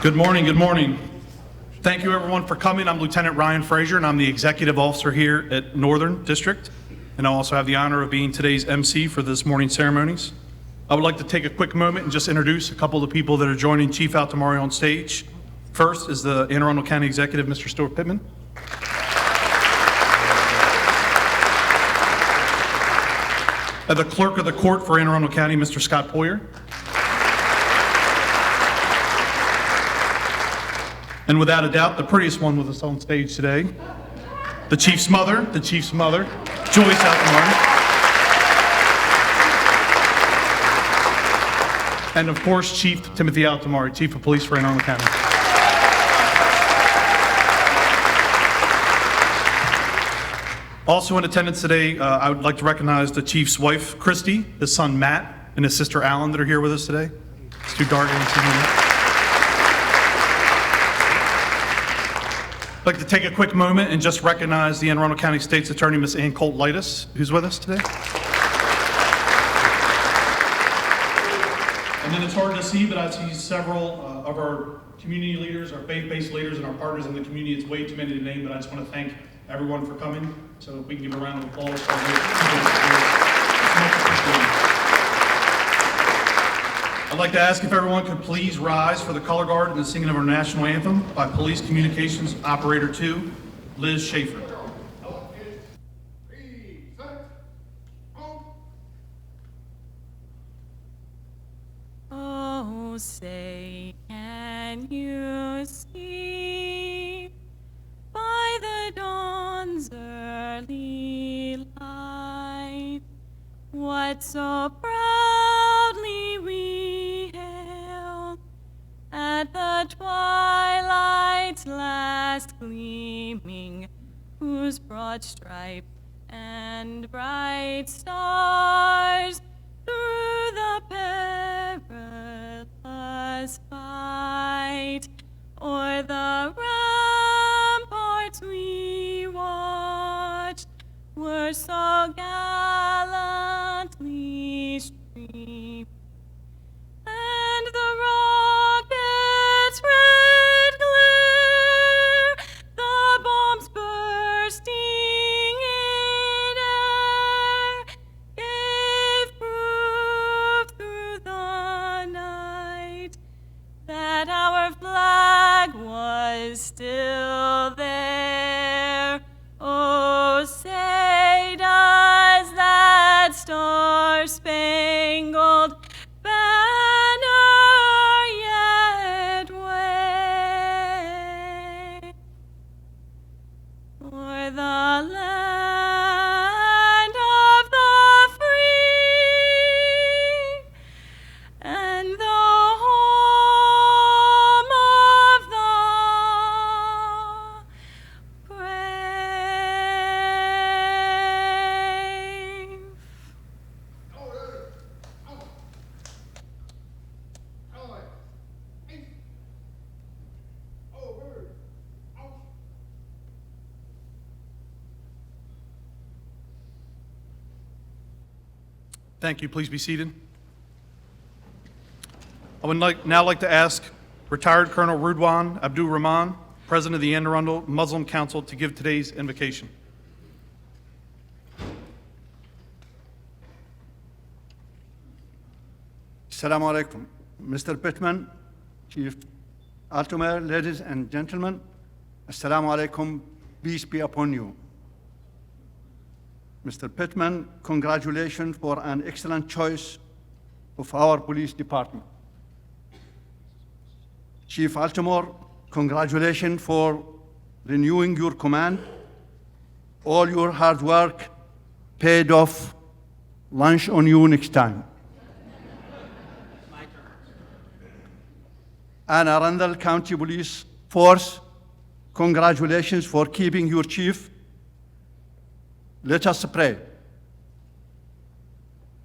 Good morning, good morning. Thank you everyone for coming. I'm Lieutenant Ryan Frazier and I'm the executive officer here at Northern District. And I also have the honor of being today's MC for this morning's ceremonies. I would like to take a quick moment and just introduce a couple of the people that are joining Chief Altomare on stage. First is the Anne Arundel County Executive, Mr. Stuart Pittman. The Clerk of the Court for Anne Arundel County, Mr. Scott Poyer. And without a doubt, the prettiest one with us on stage today, the Chief's mother, Joyce Altomare. And of course, Chief Timothy Altomare, Chief of Police for Anne Arundel County. Also in attendance today, I would like to recognize the Chief's wife, Christy, his son, Matt, and his sister, Alan, that are here with us today. It's too dark to see. I'd like to take a quick moment and just recognize the Anne Arundel County State's Attorney, Ms. Ann Colt-Lightis, who's with us today. And then it's hard to see, but I see several of our community leaders, our faith-based leaders, and our partners in the community. It's way too many to name, but I just want to thank everyone for coming. So if we can give a round of applause for I'd like to ask if everyone could please rise for the color guard and the singing of our national anthem by Police Communications Operator 2, Liz Schaefer. Oh, say, can you see by the dawn's early light what so proudly we hailed at the twilight's last gleaming, whose broad stripe and bright stars through the perilous fight o'er the ramparts we watched were so gallantly streamed, and the rocket's red glare, the bombs bursting in air, gave proof through the night that our flag was still there. Oh, say does that star-spangled banner yet wave o'er the land of the free and the home of the brave? Thank you. Please be seated. I would now like to ask retired Colonel Rudwan Abdul Rahman, President of the Anne Arundel Muslim Council, to give today's invocation. Assalamu alaikum. Mr. Pittman, Chief Altomare, ladies and gentlemen, Assalamu alaikum, peace be upon you. Mr. Pittman, congratulations for an excellent choice of our police department. Chief Altomare, congratulations for renewing your command. All your hard work paid off. Lunch on you next time. And Arundel County Police Force, congratulations for keeping your chief. Let us pray.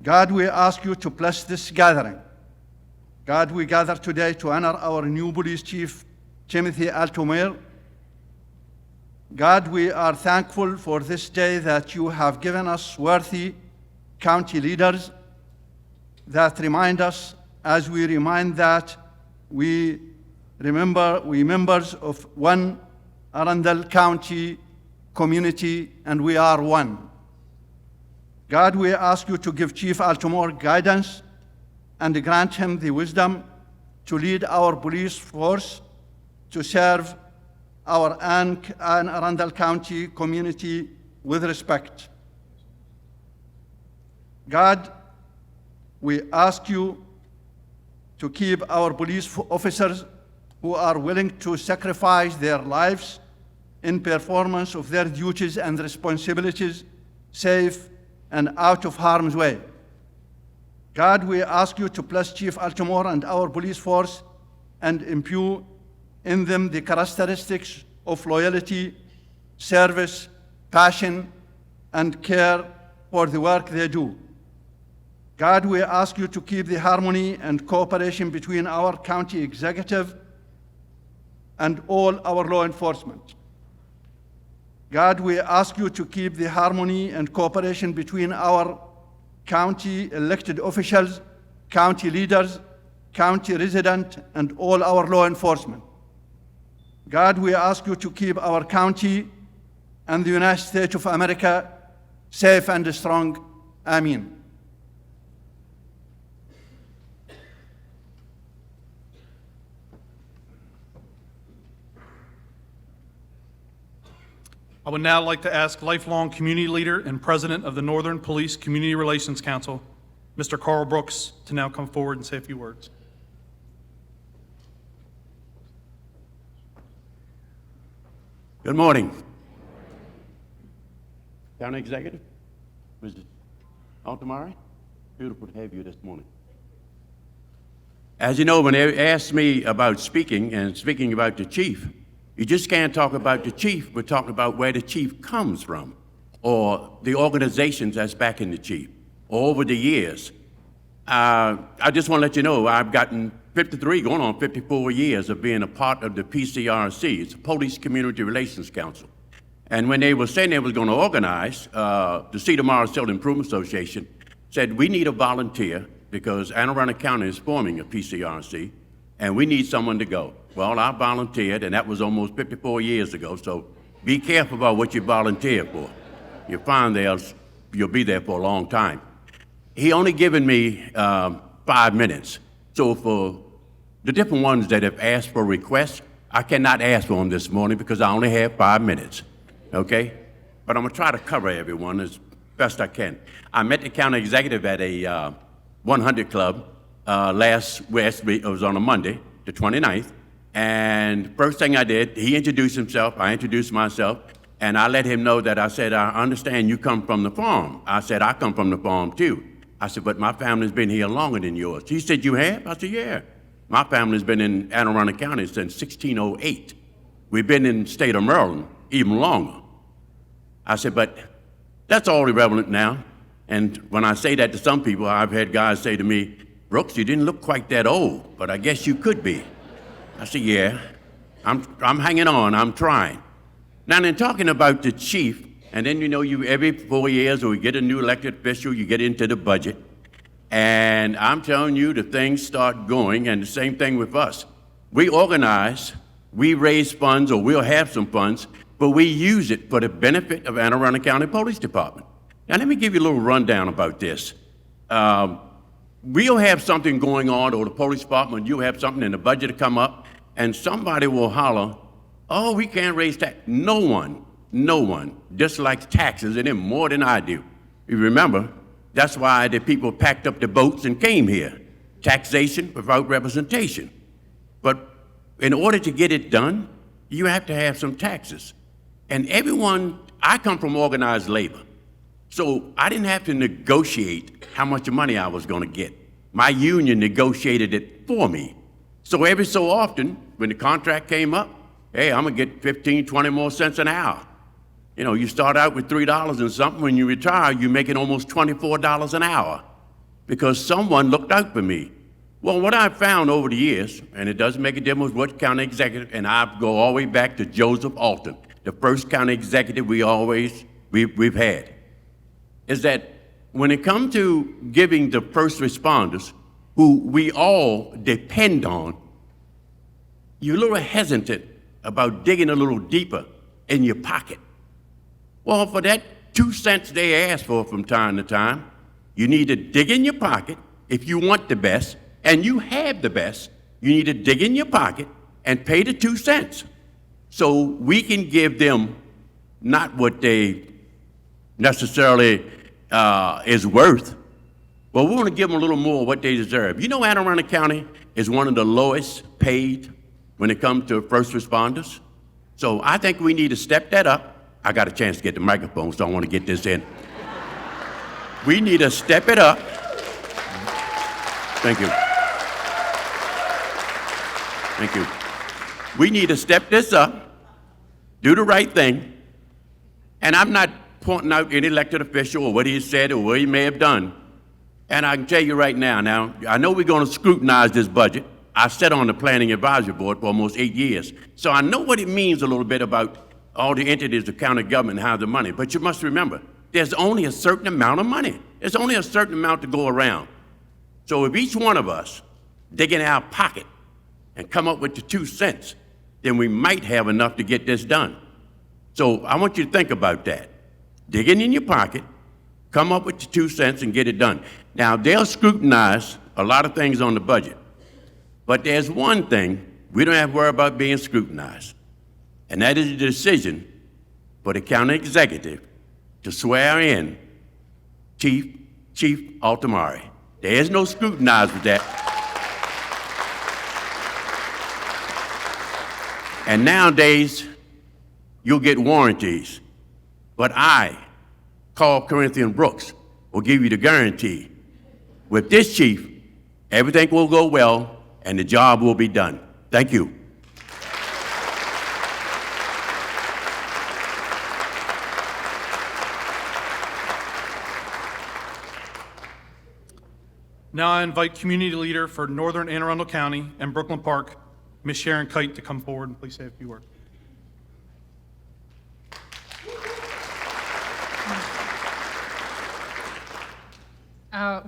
God, we ask you to bless this gathering. God, we gather today to honor our new police chief, Timothy Altomare. God, we are thankful for this day that you have given us worthy county leaders that remind us, as we remind that we Remember, we members of one Arundel County community, and we are one. God, we ask you to give Chief Altomare guidance and grant him the wisdom to lead our police force to serve our Arundel County community with respect. God, we ask you to keep our police officers who are willing to sacrifice their lives in performance of their duties and responsibilities safe and out of harm's way. God, we ask you to bless Chief Altomare and our police force and imbue in them the characteristics of loyalty, service, passion, and care for the work they do. God, we ask you to keep the harmony and cooperation between our county executive and all our law enforcement. God, we ask you to keep the harmony and cooperation between our county elected officials, county leaders, county residents, and all our law enforcement. God, we ask you to keep our county and the United States of America safe and strong. Amen. I would now like to ask lifelong community leader and president of the Northern Police Community Relations Council, Mr. Carl Brooks, to now come forward and say a few words. Good morning. County Executive, Mrs. Altomare, beautiful to have you this morning. As you know, when they asked me about speaking and speaking about the chief, you just can't talk about the chief, but talk about where the chief comes from, or the organizations that's backing the chief. Over the years, I just want to let you know, I've gotten 53, going on 54 years of being a part of the PCRC. It's the Police Community Relations Council. And when they were saying they was going to organize, the Cedar Morrisville Improvement Association said, we need a volunteer because Anne Arundel County is forming a PCRC, and we need someone to go. Well, I volunteered, and that was almost 54 years ago, so be careful about what you volunteer for. You'll find you'll be there for a long time. He only given me 5 minutes, so for the different ones that have asked for requests, I cannot ask for them this morning because I only have 5 minutes, okay? But I'm gonna try to cover everyone as best I can. I met the county executive at a 100 Club last week. It was on a Monday, the 29th. And first thing I did, he introduced himself, I introduced myself, and I let him know that I said, I understand you come from the farm. I said, I come from the farm too. I said, but my family's been here longer than yours. He said, you have? I said, yeah. My family's been in Anne Arundel County since 1608. We've been in the state of Maryland even longer. I said, but that's all irrelevant now. And when I say that to some people, I've had guys say to me, Brooks, you didn't look quite that old, but I guess you could be. I said, yeah, I'm hanging on, I'm trying. Now, in talking about the chief, and then you every 4 years, or we get a new elected official, you get into the budget. And I'm telling you, the things start going, and the same thing with us. We organize, we raise funds, or we'll have some funds, but we use it for the benefit of Anne Arundel County Police Department. Now, let me give you a little rundown about this. We'll have something going on, or the police department, you'll have something in the budget to come up, and somebody will holler, oh, we can't raise tax. No one dislikes taxes any more than I do. You remember, that's why the people packed up the boats and came here. Taxation without representation. But in order to get it done, you have to have some taxes. And I come from organized labor. So I didn't have to negotiate how much money I was going to get. My union negotiated it for me. So every so often, when the contract came up, hey, I'm going to get 15, 20 more cents an hour. You start out with $3 and something. When you retire, you're making almost $24 an hour because someone looked out for me. Well, what I've found over the years, and it doesn't make a difference what county executive, and I go all the way back to Joseph Alton, the first county executive we've had, is that when it comes to giving the first responders, who we all depend on, you're a little hesitant about digging a little deeper in your pocket. Well, for that 2 cents they ask for from time to time, you need to dig in your pocket if you want the best, and you have the best. You need to dig in your pocket and pay the 2 cents so we can give them not what they necessarily is worth, but we want to give them a little more of what they deserve. You know, Anne Arundel County is one of the lowest paid when it comes to first responders. So I think we need to step that up. I got a chance to get the microphone, so I want to get this in. We need to step it up. Thank you. Thank you. We need to step this up, do the right thing, and I'm not pointing out any elected official or what he said or what he may have done. And I can tell you right now, I know we're going to scrutinize this budget. I sat on the Planning Advisory Board for almost 8 years, so I know what it means a little bit about all the entities of county government and how the money. But you must remember, there's only a certain amount of money. There's only a certain amount to go around. So if each one of us dig in our pocket and come up with the 2 cents, then we might have enough to get this done. So I want you to think about that. Digging in your pocket, come up with the 2 cents and get it done. Now, they'll scrutinize a lot of things on the budget, but there's one thing we don't have to worry about being scrutinized, and that is the decision for the county executive to swear in Chief Altomare. There is no scrutinize with that. And nowadays, you'll get warranties. But I, Carl Corinthian Brooks, will give you the guarantee. With this chief, everything will go well and the job will be done. Thank you. Now I invite Community Leader for Northern Anne Arundel County and Brooklyn Park, Ms. Sharon Kite, to come forward and please say a few words.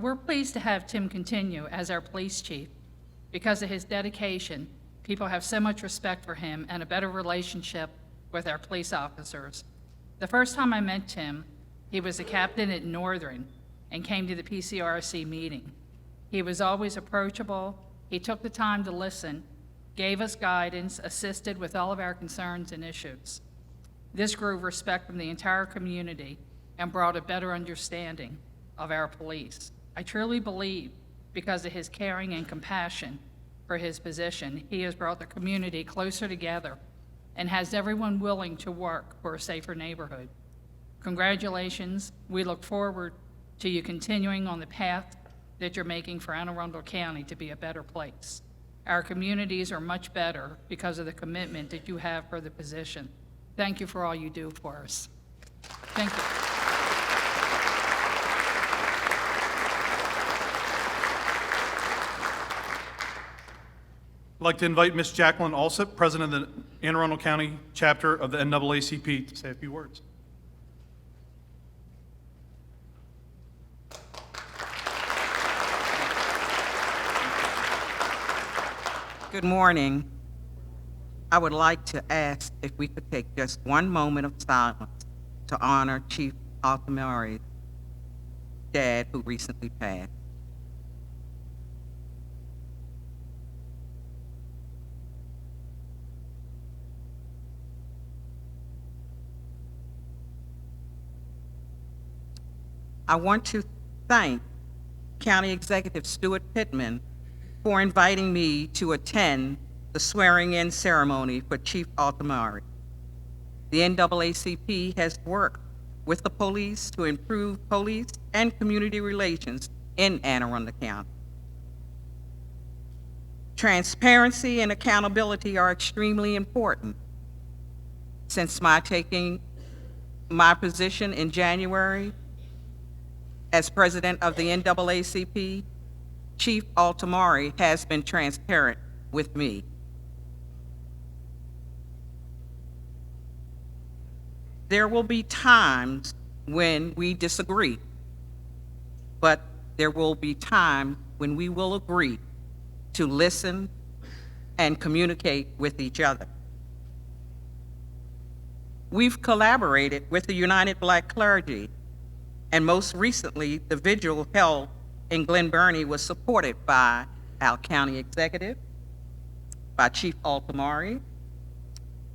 We're pleased to have Tim continue as our police chief. Because of his dedication, people have so much respect for him and a better relationship with our police officers. The first time I met Tim, he was a captain at Northern and came to the PCRC meeting. He was always approachable. He took the time to listen, gave us guidance, assisted with all of our concerns and issues. This grew respect from the entire community and brought a better understanding of our police. I truly believe because of his caring and compassion for his position, he has brought the community closer together and has everyone willing to work for a safer neighborhood. Congratulations. We look forward to you continuing on the path that you're making for Anne Arundel County to be a better place. Our communities are much better because of the commitment that you have for the position. Thank you for all you do for us. Thank you. I'd like to invite Ms. Jacqueline Alsop, President of the Anne Arundel County chapter of the NAACP, to say a few words. Good morning. I would like to ask if we could take just one moment of silence to honor Chief Altomare's dad, who recently passed. I want to thank County Executive Stuart Pittman for inviting me to attend the swearing-in ceremony for Chief Altomare. The NAACP has worked with the police to improve police and community relations in Anne Arundel County. Transparency and accountability are extremely important. Since my taking my position in January as president of the NAACP, Chief Altomare has been transparent with me. There will be times when we disagree, but there will be times when we will agree to listen, and communicate with each other. We've collaborated with the United Black Clergy, and most recently, the vigil held in Glen Burnie was supported by our county executive, by Chief Altomare,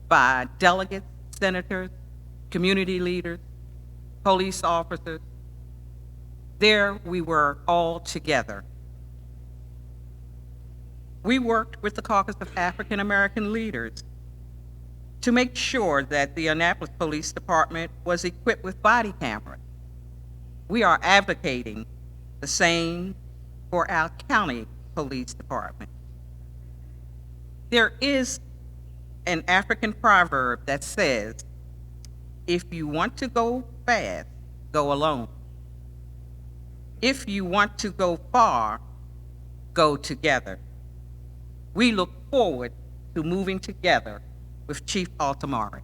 by delegates, senators, community leaders, police officers. There we were all together. We worked with the Caucus of African American Leaders to make sure that the Annapolis Police Department was equipped with body cameras. We are advocating the same for our county police department. There is an African proverb that says, if you want to go fast, go alone. If you want to go far, go together. We look forward to moving together with Chief Altomare.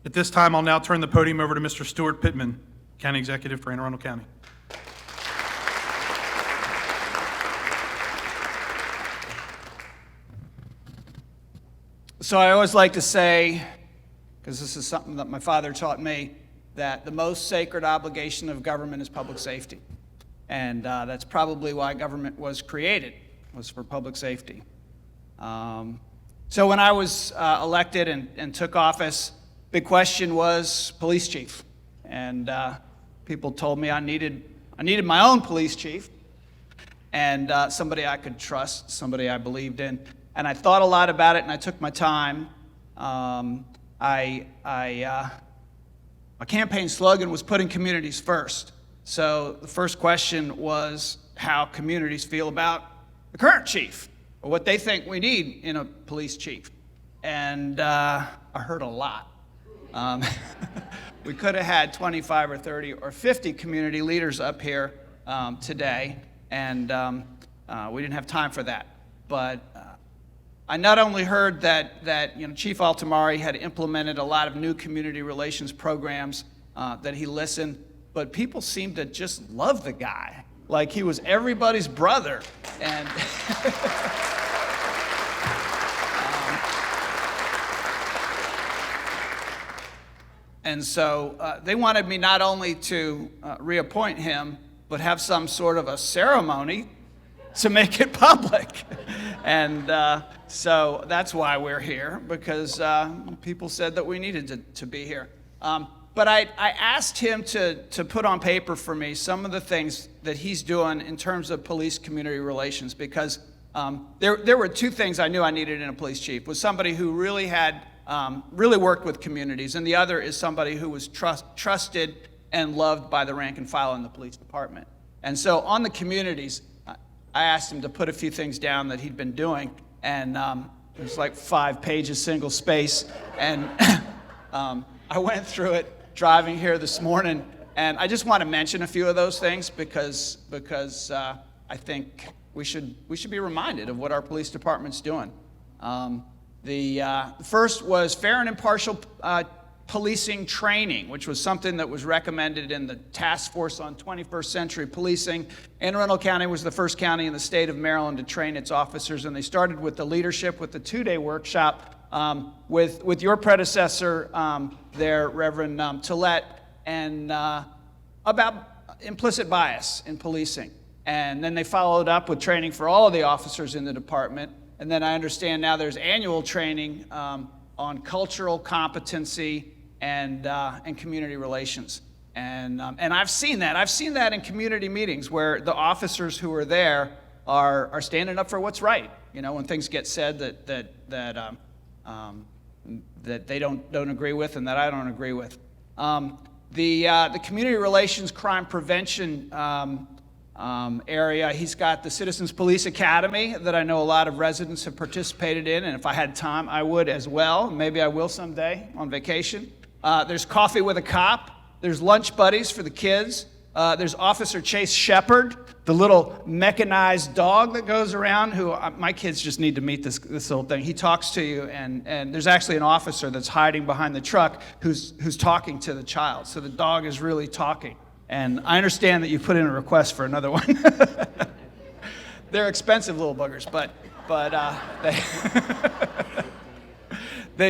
At this time, I'll now turn the podium over to Mr. Stuart Pittman, County Executive for Anne Arundel County. So I always like to say, because this is something that my father taught me, that the most sacred obligation of government is public safety. And that's probably why government was created, was for public safety. So when I was elected and took office, big question was police chief. And people told me I needed my own police chief, and somebody I could trust, somebody I believed in. And I thought a lot about it, and I took my time. My campaign slogan was putting communities first. So the first question was how communities feel about the current chief, or what they think we need in a police chief. And I heard a lot. We could have had 25 or 30 or 50 community leaders up here today, and we didn't have time for that. But I not only heard that Chief Altomare had implemented a lot of new community relations programs, that he listened, but people seemed to just love the guy, like he was everybody's brother. And and so they wanted me not only to reappoint him, but have some sort of a ceremony to make it public. And so that's why we're here, because people said that we needed to be here. But I asked him to put on paper for me some of the things that he's doing in terms of police community relations, because there were two things I knew I needed in a police chief, was somebody who really had really worked with communities, and the other is somebody who was trusted and loved by the rank and file in the police department. And so on the communities, I asked him to put a few things down that he'd been doing, and it was like 5 pages, single space, and I went through it driving here this morning, and I just want to mention a few of those things because I think we should be reminded of what our police department's doing. The first was fair and impartial policing training, which was something that was recommended in the Task Force on 21st Century Policing. Anne Arundel County was the first county in the state of Maryland to train its officers, and they started with the leadership with the 2-day workshop with your predecessor there, Reverend Tillett, and about implicit bias in policing. And then they followed up with training for all of the officers in the department. And then I understand now there's annual training on cultural competency and community relations. And I've seen that. I've seen that in community meetings where the officers who are there are standing up for what's right. You know, when things get said that they don't agree with and that I don't agree with. The community relations crime prevention area, he's got the Citizens Police Academy that I know a lot of residents have participated in, and if I had time, I would as well. Maybe I will someday on vacation. There's Coffee with a Cop. There's Lunch Buddies for the kids. There's Officer Chase Shepard the little mechanized dog that goes around, who my kids just need to meet this little thing. He talks to you, and there's actually an officer that's hiding behind the truck who's talking to the child. So the dog is really talking. And I understand that you put in a request for another one. They're expensive little buggers, but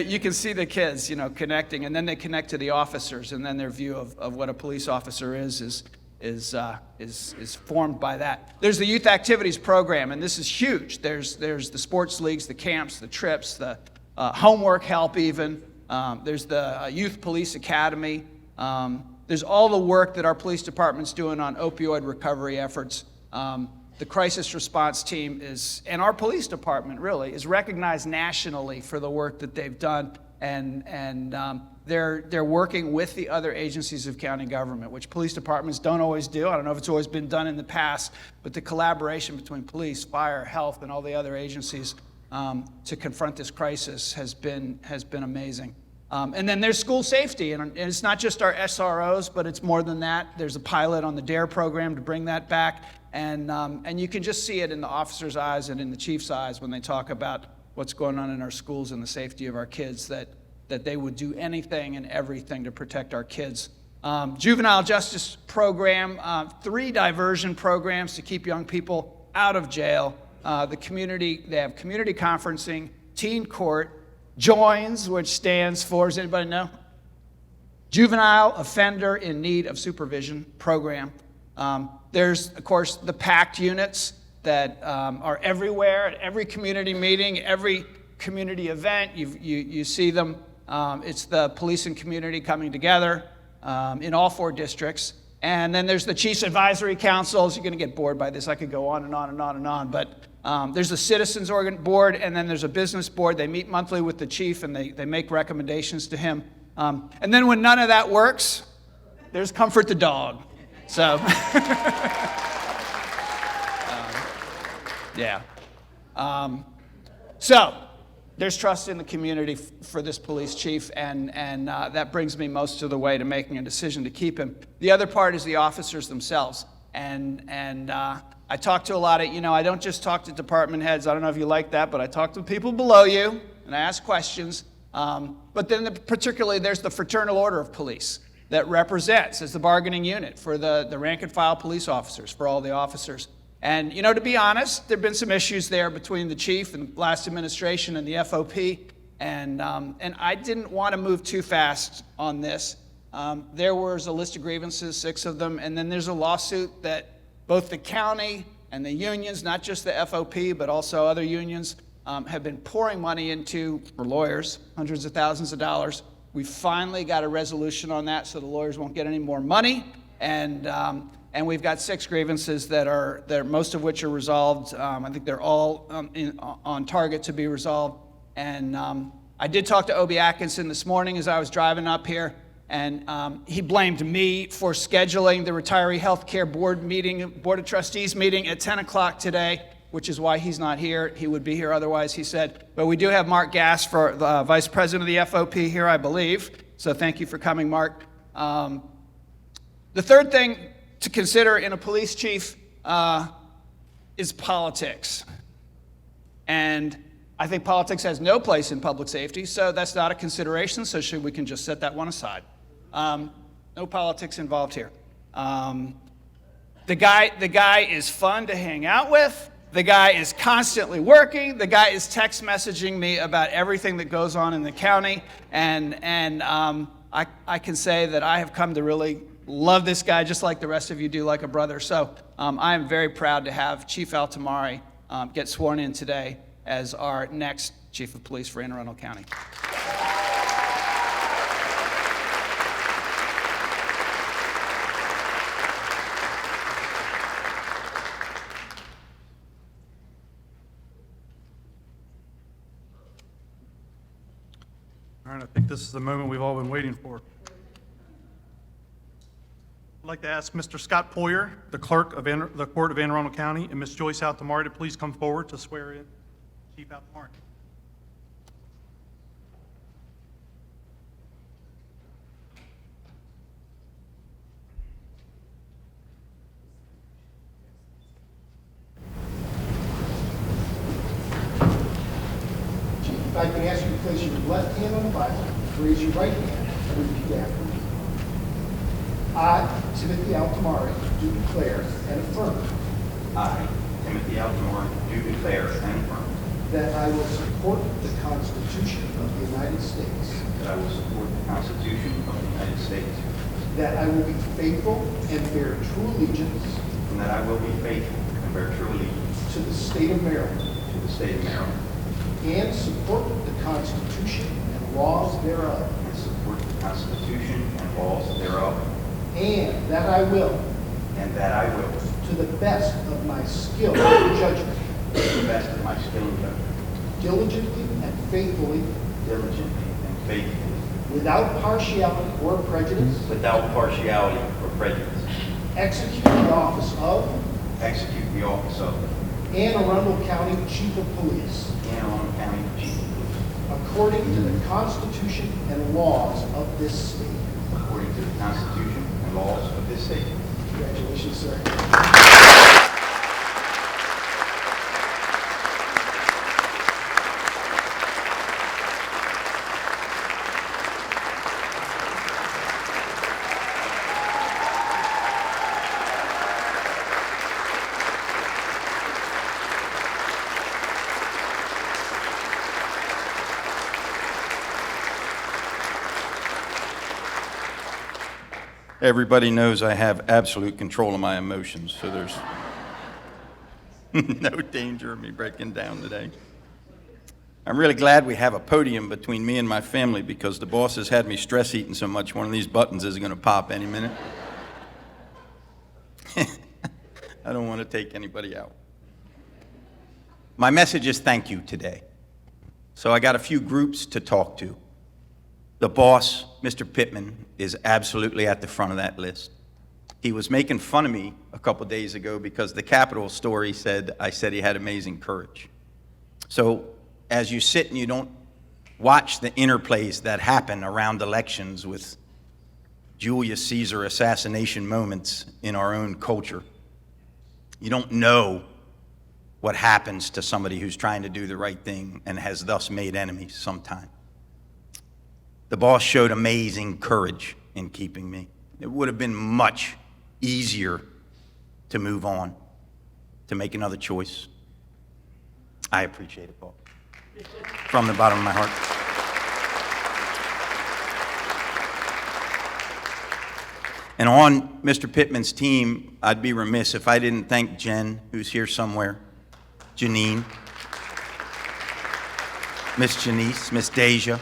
you can see the kids, connecting, and then they connect to the officers, and then their view of what a police officer is formed by that. There's the youth activities program, and this is huge. There's the sports leagues, the camps, the trips, the homework help even. There's the youth police academy. There's all the work that our police department's doing on opioid recovery efforts. The crisis response team and our police department really is recognized nationally for the work that they've done, and they're working with the other agencies of county government, which police departments don't always do. I don't know if it's always been done in the past, but the collaboration between police, fire, health, and all the other agencies to confront this crisis has been amazing. And then there's school safety, and it's not just our SROs, but it's more than that. There's a pilot on the DARE program to bring that back, and you can just see it in the officer's eyes and in the chief's eyes when they talk about what's going on in our schools and the safety of our kids, that they would do anything and everything to protect our kids. Juvenile justice program, 3 diversion programs to keep young people out of jail. They have community conferencing, teen court, JOINS, which stands for, does anybody know? Juvenile Offender in Need of Supervision program. There's, of course, the PACT units that are everywhere, at every community meeting, every community event. You see them. It's the police and community coming together in all 4 districts. And then there's the Chiefs Advisory Councils. You're going to get bored by this. I could go on and on and on and on. But there's the Citizens Board, and then there's a business board. They meet monthly with the chief, and they make recommendations to him. And then when none of that works, there's Comfort the Dog. So, yeah. So, there's trust in the community for this police chief, and that brings me most of the way to making a decision to keep him. The other part is the officers themselves. And I talk to a lot of, I don't just talk to department heads. I don't know if you like that, but I talk to people below you, and I ask questions. But then particularly there's the Fraternal Order of Police that represents as the bargaining unit for the rank and file police officers, for all the officers. And, to be honest, there have been some issues there between the chief and last administration and the FOP, and I didn't want to move too fast on this. There was a list of grievances, 6 of them, and then there's a lawsuit that both the county and the unions, not just the FOP, but also other unions, have been pouring money into, for lawyers, hundreds of thousands of dollars. We finally got a resolution on that, so the lawyers won't get any more money, and we've got 6 grievances that are most of which are resolved. I think they're all on target to be resolved. And I did talk to Obie Atkinson this morning as I was driving up here, and he blamed me for scheduling the Retiree Healthcare Board of Trustees meeting at 10 o'clock today, which is why he's not here. He would be here otherwise, he said. But we do have Mark Gass, for the Vice President of the FOP here, I believe. So thank you for coming, Mark. The third thing to consider in a police chief is politics. And I think politics has no place in public safety, so that's not a consideration, so we can just set that one aside. No politics involved here. The guy is fun to hang out with. The guy is constantly working. The guy is text messaging me about everything that goes on in the county, and I can say that I have come to really love this guy just like the rest of you do, like a brother. So I am very proud to have Chief Altomare get sworn in today as our next Chief of Police for Anne Arundel County. All right, I think this is the moment we've all been waiting for. I'd like to ask Mr. Scott Poyer, the clerk of the Court of Anne Arundel County, and Ms. Joyce Altomare to please come forward to swear in Chief Altomare. If I can ask you to place your left hand on the Bible, raise your right hand, and repeat after me. I, Timothy Altomare, do declare and affirm I, Timothy Altomare, do declare and affirm that I will support the Constitution of the United States, that I will support the Constitution of the United States, that I will be faithful and bear true allegiance and that I will be faithful and bear true allegiance to the state of Maryland, to the state of Maryland, and support the Constitution and laws thereof, and support the Constitution and laws thereof, and that I will, and that I will, to the best of my skill and judgment, to the best of my skill and judgment, diligently and faithfully, diligently and faithfully, without partiality or prejudice, without partiality or prejudice, execute the office of execute the office of Anne Arundel County Chief of Police, Anne Arundel County Chief of Police, according to the Constitution and laws of this state. according to the Constitution and laws of this state. Congratulations, sir. Everybody knows I have absolute control of my emotions, so there's no danger of me breaking down today. I'm really glad we have a podium between me and my family because the boss has had me stress eating so much one of these buttons is going to pop any minute. I don't want to take anybody out. My message is thank you today. So I got a few groups to talk to. The boss, Mr. Pittman, is absolutely at the front of that list. He was making fun of me a couple days ago because the Capitol story said I said he had amazing courage. So as you sit and you don't watch the interplays that happen around elections with Julius Caesar assassination moments in our own culture, you don't know what happens to somebody who's trying to do the right thing and has thus made enemies sometime. The boss showed amazing courage in keeping me. It would have been much easier to move on, to make another choice. I appreciate it, boss, from the bottom of my heart. And on Mr. Pittman's team, I'd be remiss if I didn't thank Jen, who's here somewhere, Janine, Miss Janice, Miss Deja,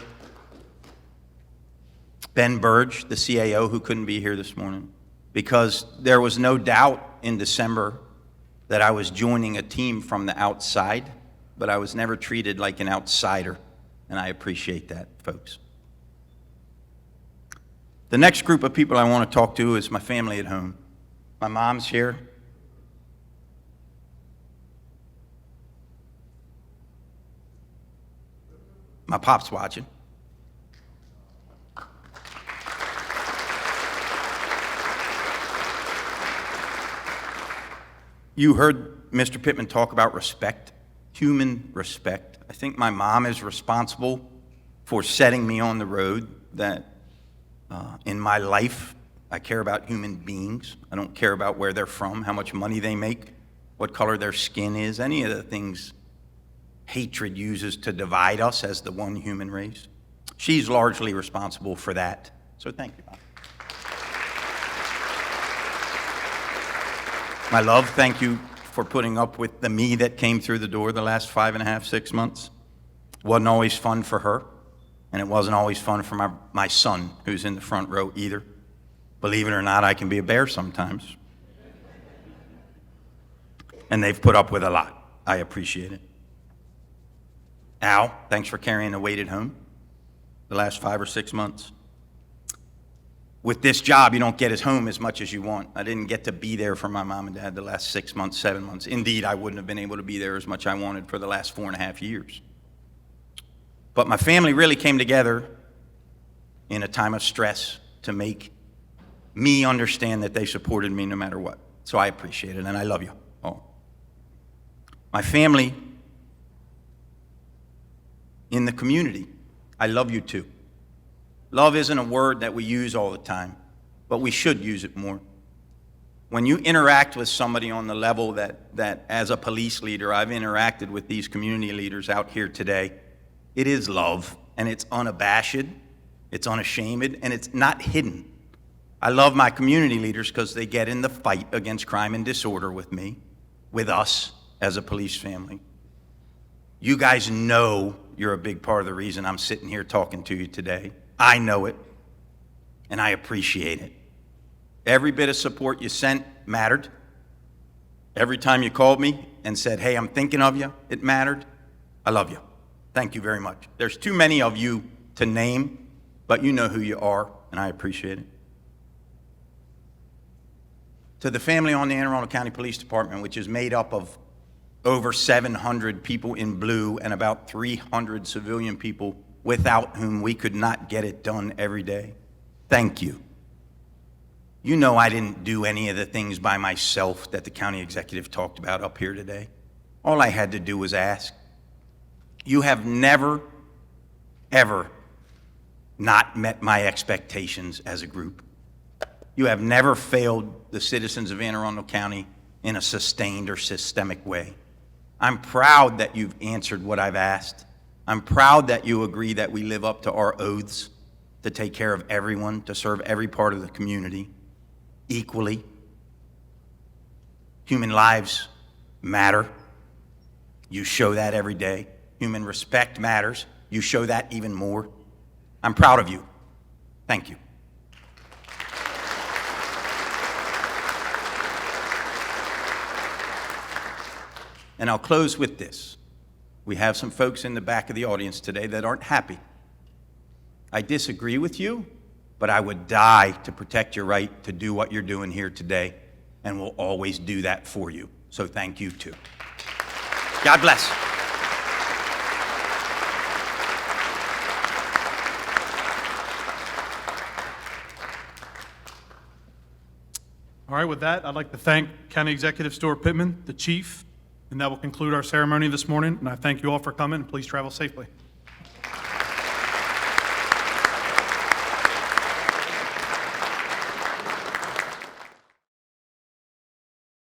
Ben Burge, the CAO, who couldn't be here this morning, because there was no doubt in December that I was joining a team from the outside, but I was never treated like an outsider, and I appreciate that, folks. The next group of people I want to talk to is my family at home. My mom's here. My pop's watching. You heard Mr. Pittman talk about respect, human respect. I think my mom is responsible for setting me on the road that in my life, I care about human beings. I don't care about where they're from, how much money they make, what color their skin is, any of the things hatred uses to divide us as the one human race. She's largely responsible for that. So thank you, Mom. My love, thank you for putting up with the me that came through the door the last 5.5, 6 months. Wasn't always fun for her, and it wasn't always fun for my son, who's in the front row either. Believe it or not, I can be a bear sometimes. And they've put up with a lot. I appreciate it. Al, thanks for carrying the weight at home the last 5 or 6 months. With this job, you don't get as home as much as you want. I didn't get to be there for my mom and dad the last 6 months, 7 months. Indeed, I wouldn't have been able to be there as much as I wanted for the last 4.5 years. But my family really came together in a time of stress to make me understand that they supported me no matter what. So I appreciate it, and I love you all. My family in the community. I love you too. Love isn't a word that we use all the time, but we should use it more. When you interact with somebody on the level that as a police leader, I've interacted with these community leaders out here today, it is love, and it's unabashed, it's unashamed, and it's not hidden. I love my community leaders because they get in the fight against crime and disorder with me, with us as a police family. You guys know you're a big part of the reason I'm sitting here talking to you today. I know it, and I appreciate it. Every bit of support you sent mattered. Every time you called me and said, hey, I'm thinking of you, it mattered. I love you. Thank you very much. There's too many of you to name, but you know who you are, and I appreciate it. To the family on the Anne Arundel County Police Department, which is made up of over 700 people in blue and about 300 civilian people without whom we could not get it done every day, thank you. You know I didn't do any of the things by myself that the county executive talked about up here today. All I had to do was ask. You have never, ever not met my expectations as a group. You have never failed the citizens of Anne Arundel County in a sustained or systemic way. I'm proud that you've answered what I've asked. I'm proud that you agree that we live up to our oaths to take care of everyone, to serve every part of the community equally. Human lives matter. You show that every day. Human respect matters. You show that even more. I'm proud of you. Thank you. And I'll close with this. We have some folks in the back of the audience today that aren't happy. I disagree with you, but I would die to protect your right to do what you're doing here today, and will always do that for you. So thank you too. God bless. All right, with that, I'd like to thank County Executive Stuart Pittman, the chief, and that will conclude our ceremony this morning. And I thank you all for coming, and please travel safely.